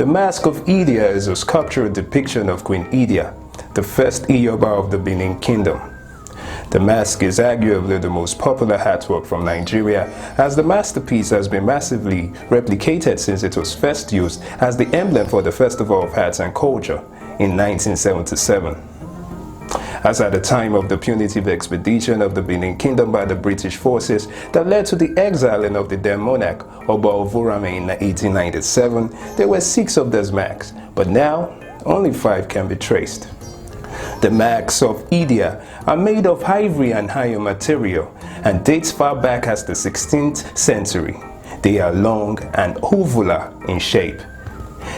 The Mask of Idia is a sculptural depiction of Queen Idia, the first Iyoba of the Benin Kingdom. The mask is arguably the most popular artwork from Nigeria, as the masterpiece has been massively replicated since it was first used as the emblem for the Festival of Arts and Culture in 1977. As at the time of the punitive expedition of the Benin Kingdom by the British forces that led to the exiling of the then monarch Oba Ovurame in 1897, there were 6 of these masks, but now only 5 can be traced. The masks of Idia are made of ivory and iron material and dates far back as the 16th century. They are long and ovular in shape.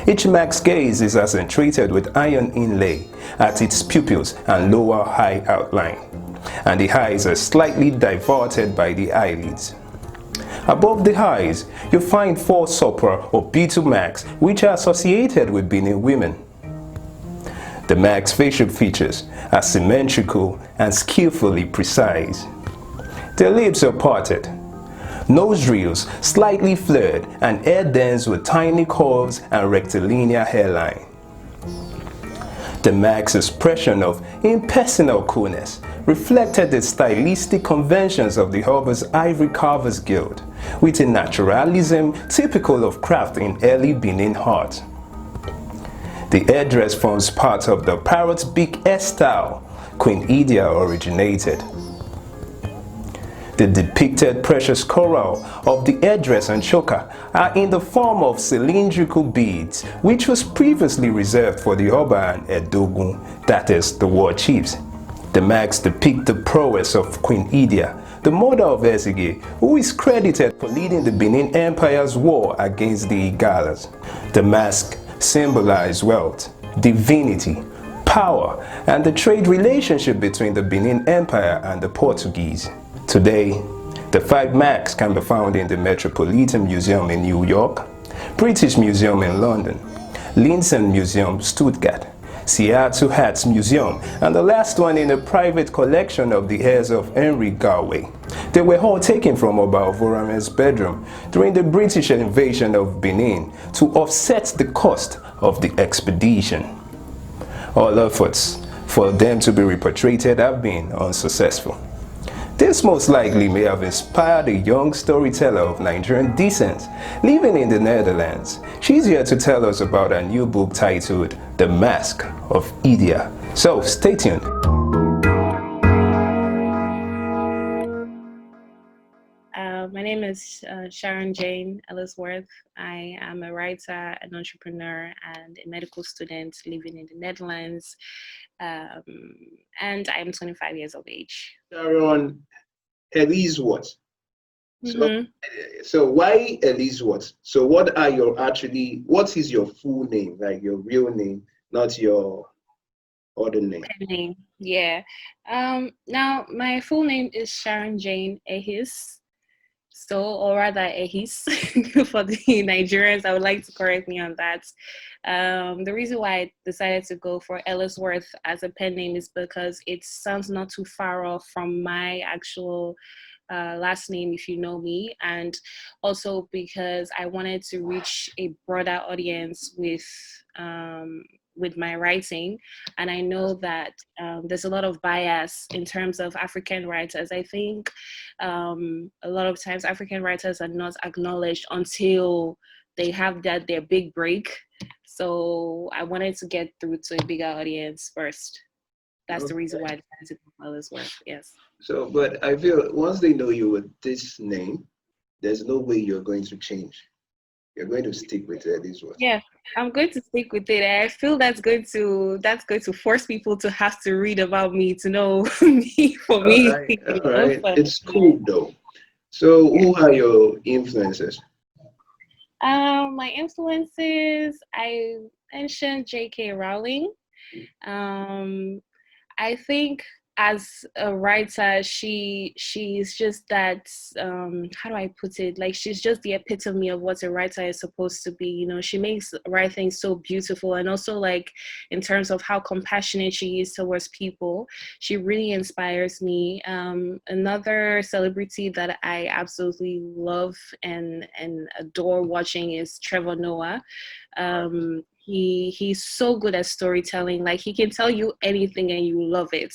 Each mask's gaze is accentuated with iron inlay at its pupils and lower eye outline, and the eyes are slightly diverted by the eyelids. Above the eyes, you find 4 sopra or beetle marks which are associated with Benin women. The mask's facial features are symmetrical and skillfully precise. Their lips are parted, nostrils slightly flared, and hair dense with tiny curves and rectilinear hairline. The mask's expression of impersonal coolness reflected the stylistic conventions of the Hobber's Ivory Carvers Guild, with a naturalism typical of craft in early Benin art. The headdress forms part of the parrot's beak hairstyle Queen Idia originated. The depicted precious coral of the headdress and choker are in the form of cylindrical beads, which was previously reserved for the Oba and Edogun, that is, the war chiefs. The masks depict the prowess of Queen Idia, the mother of Ezige, who is credited for leading the Benin Empire's war against the Igalas. The mask symbolize wealth, divinity, power, and the trade relationship between the Benin Empire and the Portuguese. Today, the 5 masks can be found in the Metropolitan Museum in New York, British Museum in London, Linsen Museum, Stuttgart, Seattle Arts Museum, and the last one in a private collection of the heirs of Henry Galway. They were all taken from Oba Ovurame's bedroom during the British invasion of Benin to offset the cost of the expedition. All efforts for them to be repatriated have been unsuccessful. This most likely may have inspired a young storyteller of Nigerian descent living in the Netherlands. She's here to tell us about a new book titled The Mask of Idia. So stay tuned. My name is Sharon Jane Eloghosa. I am a writer, an entrepreneur, and a medical student living in the Netherlands. And I am 25 years of age. Sharon Ellisworth. So why Ellisworth? So what is your full name, like your real name, not your other name? Yeah. Now my full name is Sharon Jane Ehis. So, or rather Ehis for the Nigerians, I would like to correct me on that. The reason why I decided to go for Ellisworth as a pen name is because it sounds not too far off from my actual last name, if you know me, and also because I wanted to reach a broader audience with my writing. And I know that there's a lot of bias in terms of African writers. I think a lot of times African writers are not acknowledged until they have their big break. So I wanted to get through to a bigger audience first. That's the reason why I decided to go for Ellisworth, yes. So, but I feel once they know you with this name, there's no way you're going to change. You're going to stick with Ellisworth. Yeah, I'm going to stick with it. I feel that's going to force people to have to read about me to know me for me. All right. It's cool though. So who are your influences? My influences, I mentioned J.K. Rowling. I think as a writer, she's just that, how do I put it? Like, she's just the epitome of what a writer is supposed to be. You know, she makes writing so beautiful, and also, like, in terms of how compassionate she is towards people, she really inspires me. Another celebrity that I absolutely love and adore watching is Trevor Noah. He's so good at storytelling. Like, he can tell you anything and you love it.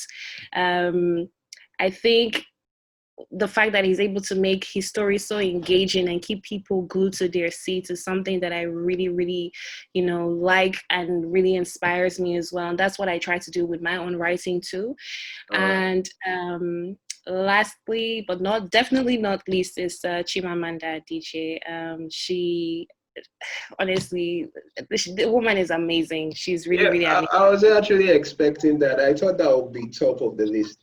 I think the fact that he's able to make his story so engaging and keep people glued to their seats is something that I really, really, you know, like, and really inspires me as well. And that's what I try to do with my own writing too. And lastly, but definitely not least, is Chimamanda Adichie. She, honestly, the woman is amazing. She's really, really amazing. I was actually expecting that. I thought that would be top of the list.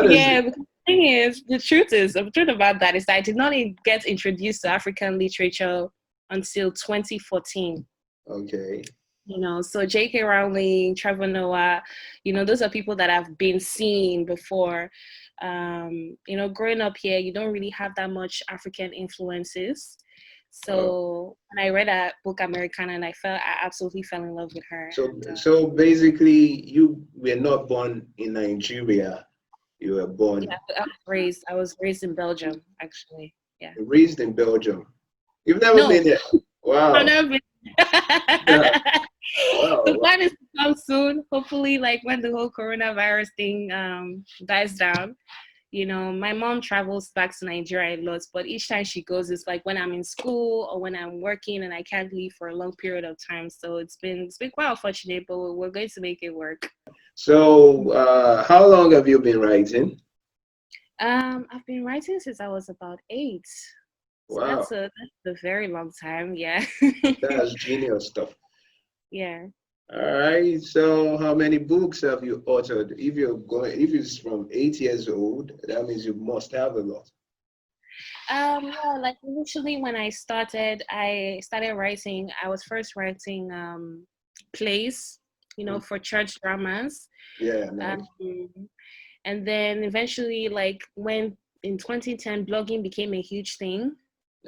Yeah, because the truth about that is that I did not get introduced to African literature until 2014. Okay. You know, so J.K. Rowling, Trevor Noah, you know, those are people that I've been seeing before. You know, growing up here, you don't really have that much African influences. So when I read that book, Americana, and I absolutely fell in love with her. So basically, you were not born in Nigeria. You were born. Yeah, I was raised in Belgium, actually. Yeah. Raised in Belgium. You've never been there. Wow. I've never been. Yeah. Wow. The plan is to come soon. Hopefully, like when the whole coronavirus thing dies down. You know, my mom travels back to Nigeria a lot, but each time she goes, it's like when I'm in school or when I'm working and I can't leave for a long period of time. So it's been quite unfortunate, but we're going to make it work. So how long have you been writing? I've been writing since I was about 8. So Wow. that's a very long time. Yeah. That's genius stuff. Yeah. All right. So how many books have you authored? If it's from 8 years old, that means you must have a lot. Yeah, like initially when I started writing, I was first writing plays, you know, for church dramas. Yeah. Nice. And then eventually, like when in 2010, blogging became a huge thing.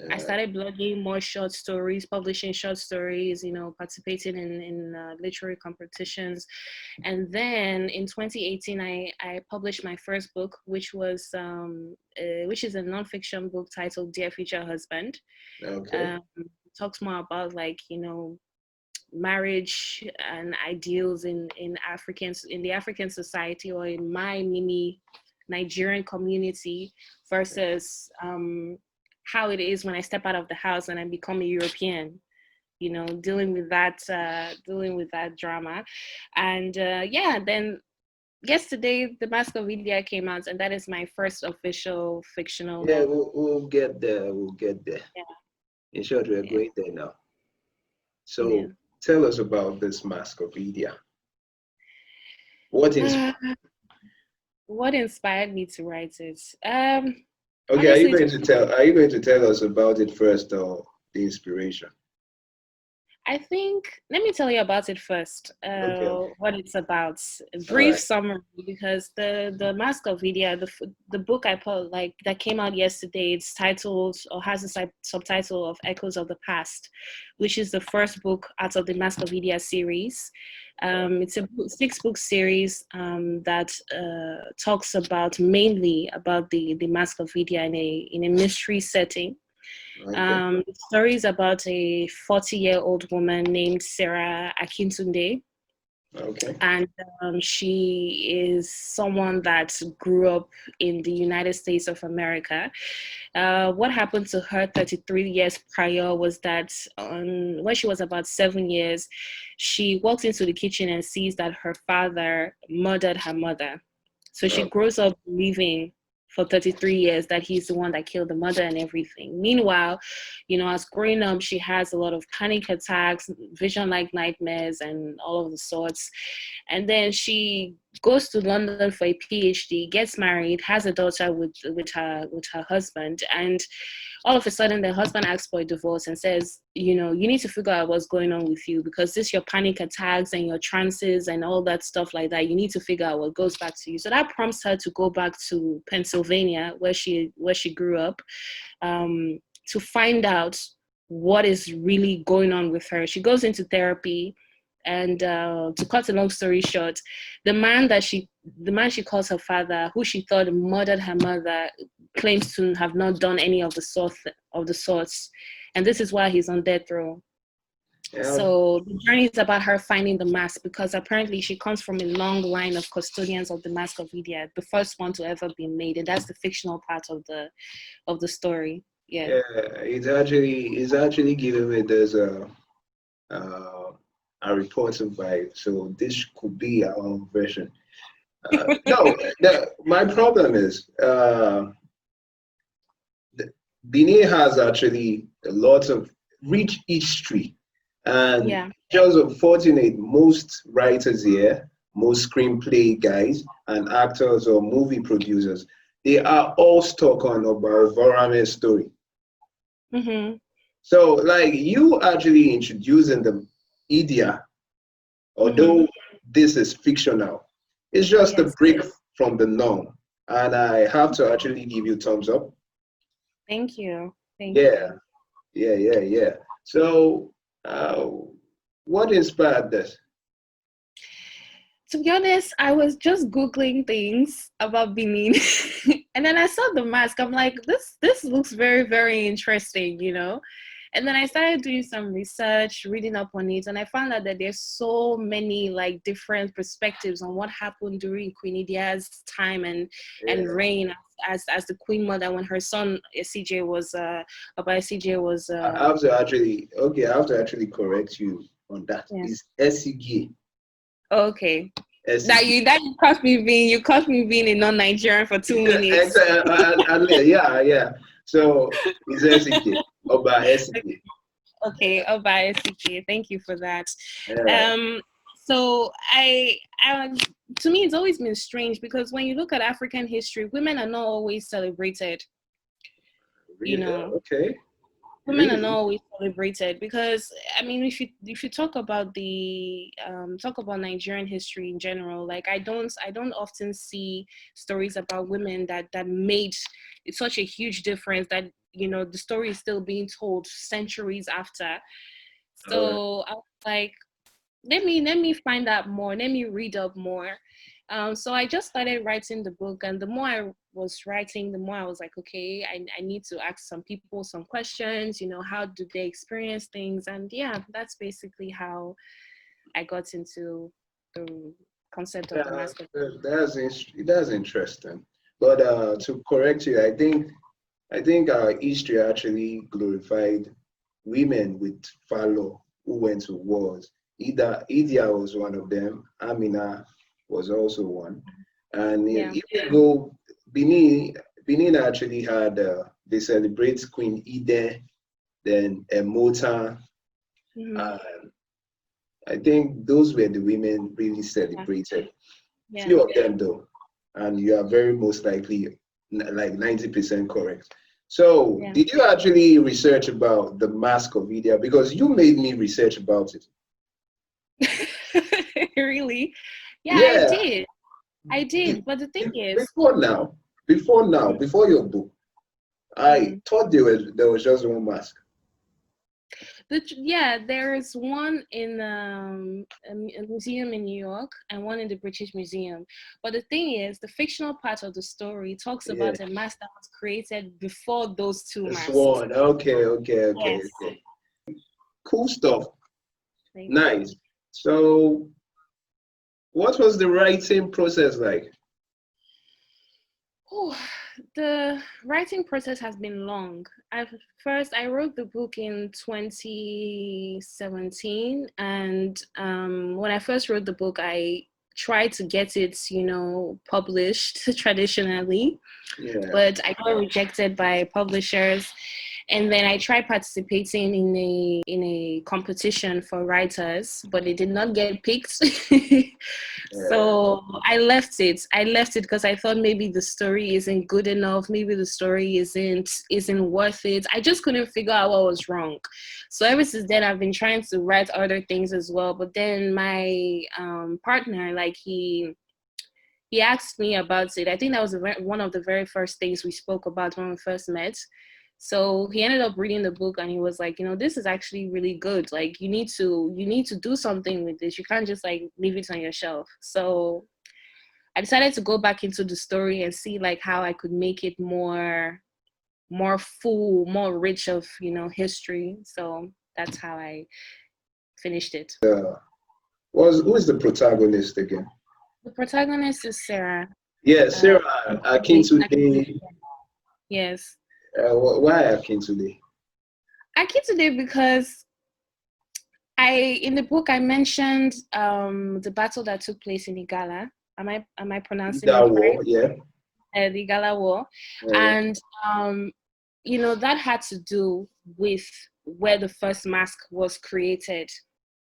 I started blogging more short stories, publishing short stories, you know, participating in literary competitions. And then in 2018, I published my first book, which is a nonfiction book titled Dear Future Husband. Okay. Talks more about, like, you know, marriage and ideals in the African society, or in my mini Nigerian community, versus how it is when I step out of the house and I become a European, you know, dealing with that drama. And then yesterday, The Mask of Idia came out, and that is my first official fictional novel. We'll get there. We'll get there. Yeah. In short, we're going there now. So tell us about this Mask of Idia. What inspired me to write it? Okay, are you going to tell us about it first, or the inspiration? I think, let me tell you about it first, what it's about. A brief summary, because the Mask of Idia, the book I put, like, that came out yesterday, it's titled, or has a subtitle of Echoes of the Past, which is the first book out of the Mask of Idia series. It's a 6-book series that talks mainly about the Mask of Idia in a mystery setting. The story is about a 40-year-old woman named Sarah Akintunde. Okay. And she is someone that grew up in the United States of America. What happened to her 33 years prior was that when she was about 7 years, she walks into the kitchen and sees that her father murdered her mother. So she grows up believing for 33 years that he's the one that killed the mother and everything. Meanwhile, you know, as growing up, she has a lot of panic attacks, vision-like nightmares, and all of the sorts. And then she goes to London for a PhD, gets married, has a daughter with her husband, and all of a sudden the husband asks for a divorce and says, you know, you need to figure out what's going on with you, because this your panic attacks and your trances and all that stuff like that. You need to figure out what goes back to you. So that prompts her to go back to Pennsylvania, where she grew up, to find out what is really going on with her. She goes into therapy. And to cut a long story short, the man she calls her father, who she thought murdered her mother, claims to have not done any of the sorts, and this is why he's on death row. Yeah. So the journey is about her finding the mask, because apparently she comes from a long line of custodians of the Mask of Idia, the first one to ever be made, and that's the fictional part of the story. Yeah, it's actually giving me this a reporting vibe. So this could be our own version. No, my problem is Benin has actually a lot of rich history, and just unfortunate, most writers here, most screenplay guys and actors or movie producers, they are all stuck on about Varame's story. Mm-hmm. So, like, you actually introducing the Idia, although this is fictional, it's just a break from the norm, and I have to actually give you thumbs up. Thank you. Thank you. Yeah. So, what inspired this? To be honest, I was just Googling things about Benin, and then I saw the mask. I'm like, this looks very, very interesting, you know? And then I started doing some research, reading up on it, and I found out that there's so many like different perspectives on what happened during Queen Idia's time and reign as the Queen Mother, when her son SCJ was I have to actually correct you on that. It's SCJ. Okay. That you caught me being a non-Nigerian for 2 minutes. Yeah. So it's SCJ. Oba SCJ. Okay, Oba SCJ. Thank you for that. Yeah. So I to me, it's always been strange, because when you look at African history, women are not always celebrated. Really? You know. Okay. Women are not always celebrated, because I mean, if you talk about Nigerian history in general, like I don't often see stories about women that made such a huge difference that, you know, the story is still being told centuries after. So I was like, let me find out more, let me read up more. So I just started writing the book, and the more I was writing, the more I was like, okay, I need to ask some people some questions, you know, how do they experience things? And yeah, that's basically how I got into the concept of the Mask of Idia. That's interesting. But to correct you, I think our history actually glorified women with valor who went to wars. Idia was one of them. Amina was also one. And if you go, Benin actually had, they celebrate Queen Ide, then Emota. I think those were the women really celebrated. Few of them though. And you are very most likely like 90% correct. So did you actually research about the Mask of Idia? Because you made me research about it. Really? Yeah, I did. But the thing is, before your book, I thought there was just one mask. There is one in a museum in New York and one in the British Museum. But the thing is, the fictional part of the story talks about a mask that was created before those two masks. One. Okay. Cool stuff. Nice. So, what was the writing process like? The writing process has been long. I wrote the book in 2017, and when I first wrote the book, I tried to get it, you know, published traditionally, but I got rejected by publishers. And then I tried participating in a competition for writers, but it did not get picked. So I left it. Because I thought maybe the story isn't good enough. Maybe the story isn't worth it. I just couldn't figure out what was wrong. So ever since then, I've been trying to write other things as well. But then my partner, like he asked me about it. I think that was one of the very first things we spoke about when we first met. So he ended up reading the book and he was like, this is actually really good. Like you need to do something with this. You can't just like leave it on your shelf. So I decided to go back into the story and see like how I could make it more full, more rich of, history. So that's how I finished it. Who is the protagonist again? The protagonist is Sarah. Yeah, Sarah Akintunde. Yes. Why Akintunde? Akintunde because in the book I mentioned the battle that took place in Igala. Am I pronouncing it right? Yeah. The Igala War, and that had to do with where the first mask was created,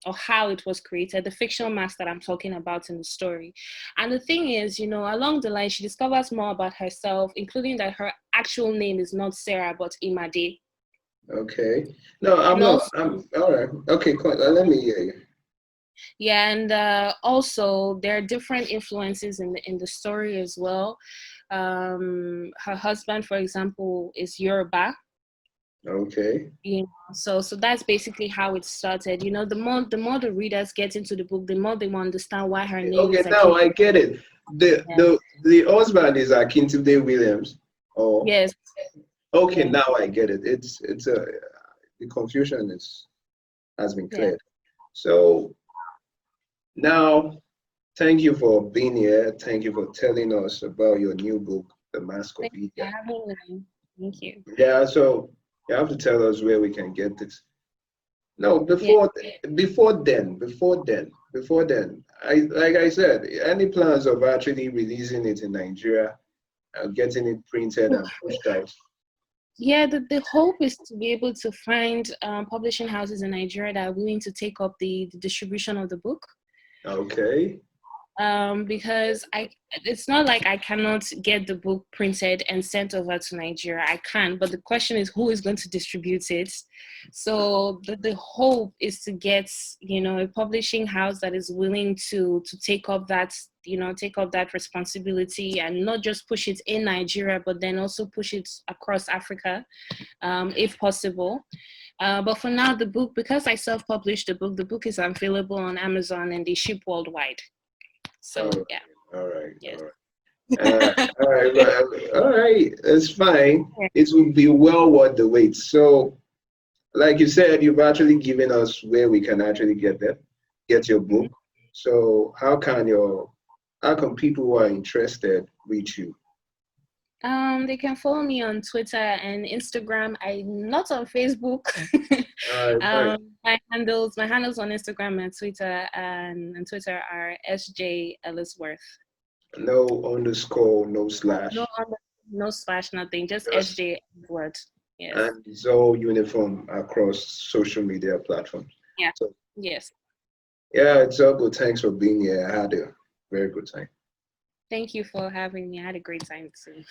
or how it was created, the fictional mask that I'm talking about in the story. And the thing is, along the line, she discovers more about herself, including that her actual name is not Sarah, but Imade. Okay. No, I'm all right. Okay, let me hear you. Yeah, and also there are different influences in the story as well. Her husband, for example, is Yoruba. Okay. So that's basically how it started. The more the readers get into the book, the more they will understand why her name is. Okay, now I get it. The husband is Akintunde Williams. Oh. Yes. Okay, now I get it. The confusion has been cleared. So now, thank you for being here. Thank you for telling us about your new book, The Mask of Idia. Thank you. Yeah, so you have to tell us where we can get this. No, before then, like I said, any plans of actually releasing it in Nigeria, getting it printed and pushed out? Yeah, the hope is to be able to find publishing houses in Nigeria that are willing to take up the distribution of the book. Okay. Because it's not like I cannot get the book printed and sent over to Nigeria. I can, but the question is who is going to distribute it. So the hope is to get, a publishing house that is willing to take up that, responsibility and not just push it in Nigeria, but then also push it across Africa, if possible. But for now, the book, because I self-published the book is available on Amazon and they ship worldwide. So yeah. All right. Yes. All right. It's fine. It will be well worth the wait. So, like you said, you've actually given us where we can actually get your book. Mm-hmm. So, how can people who are interested reach you? They can follow me on Twitter and Instagram. I'm not on Facebook. My handles on Instagram and Twitter are SJ Elisworrth. No underscore, no slash. No slash, nothing. Just SJ Elisworrth. Yes. And it's all uniform across social media platforms. Yeah. So, yes. Yeah, it's all good. Thanks for being here. I had a very good time. Thank you for having me. I had a great time too.